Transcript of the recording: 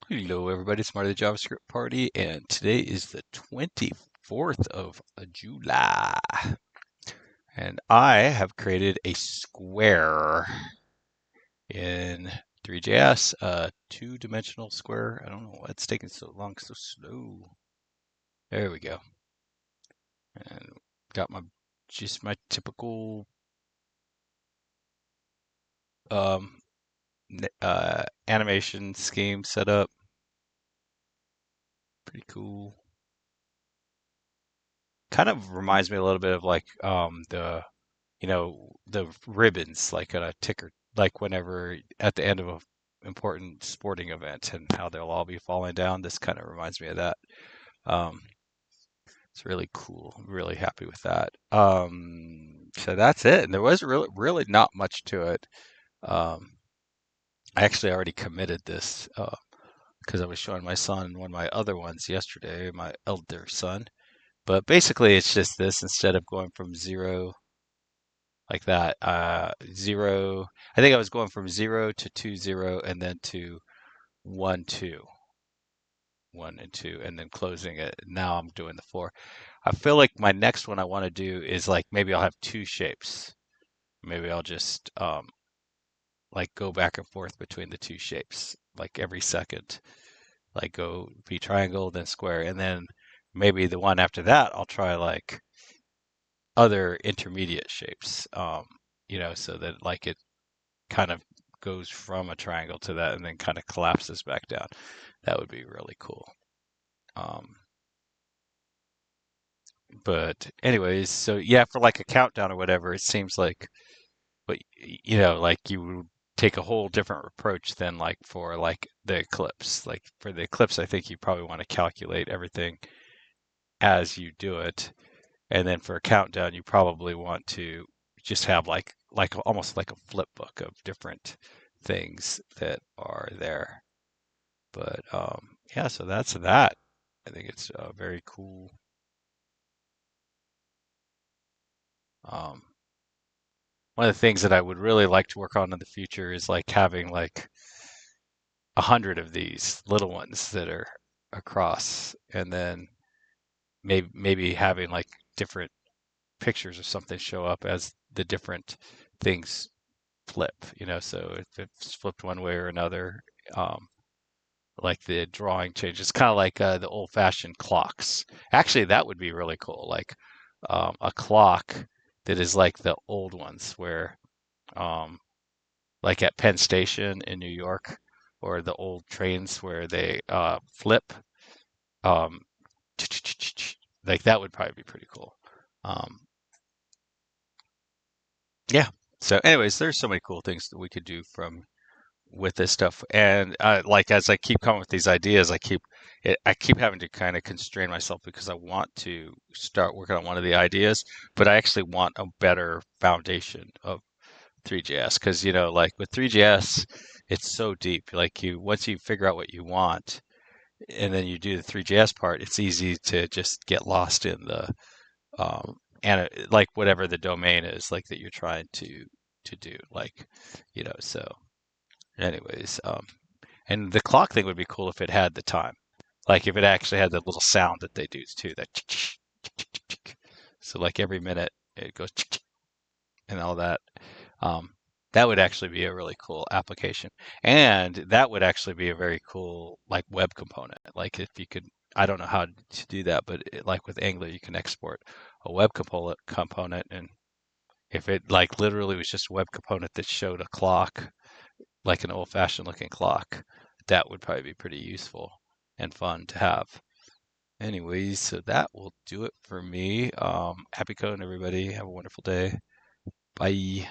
Hello, everybody. It's Marty the JavaScript Party, and today is the 24th of July. And I have created a square in ThreeJS, a two-dimensional square. I don't know why it's taking so long, so slow. There we go. And got just my typical um, animation scheme set up. Pretty cool. Kind of reminds me a little bit of like the ribbons like on a ticker, like whenever at the end of an important sporting event and how they'll all be falling down. This kind of reminds me of that. Um, it's really cool. I'm really happy with that. So that's it. And there was really not much to it. Um, I actually already committed this because I was showing my son one of my other ones yesterday, my elder son. But basically, it's just this instead of going from zero like that. Zero. I think I was going from 0 to 2 0 and then to 1 2, 1 and 2, and then closing it. Now I'm doing the four. I feel like my next one I want to do is like maybe I'll have two shapes. Maybe I'll just like go back and forth between the two shapes like every second. Like go be triangle then square, and then maybe the one after that I'll try like other intermediate shapes. So that like it kind of goes from a triangle to that and then kind of collapses back down. That would be really cool. Um, but anyways, so yeah, for like a countdown or whatever, it seems like, but like you would take a whole different approach than like for like the eclipse. Like for the eclipse, I think you probably want to calculate everything as you do it, and then for a countdown, you probably want to just have like almost like a flip book of different things that are there. But yeah, so that's that. I think it's very cool. Um, One of the things that I would really like to work on in the future is like having like 100 of these little ones that are across, and then maybe having like different pictures or something show up as the different things flip. So if it's flipped one way or another, um, like the drawing changes, kind of like the old-fashioned clocks. Actually, that would be really cool. Like a clock that is like the old ones, where um, like at Penn Station in New York, or the old trains where they flip. Um, like that would probably be pretty cool. Um, yeah. So, anyways, there's so many cool things that we could do from with this stuff, and like as I keep coming with these ideas, I keep having to kind of constrain myself because I want to start working on one of the ideas, but I actually want a better foundation of ThreeJS because like with ThreeJS, it's so deep. Like you once you figure out what you want, and then you do the ThreeJS part, it's easy to just get lost in the and like whatever the domain is like that you're trying to do, like so. Anyways, and the clock thing would be cool if it had the time. Like if it actually had the little sound that they do too, that so like every minute it goes and all that. Um, that would actually be a really cool application. And that would actually be a very cool like web component. Like if you could, I don't know how to do that, but like with Angular, you can export a web component, and if it like literally was just a web component that showed a clock like an old-fashioned looking clock, that would probably be pretty useful and fun to have. Anyways, so that will do it for me. Happy coding, everybody. Have a wonderful day. Bye.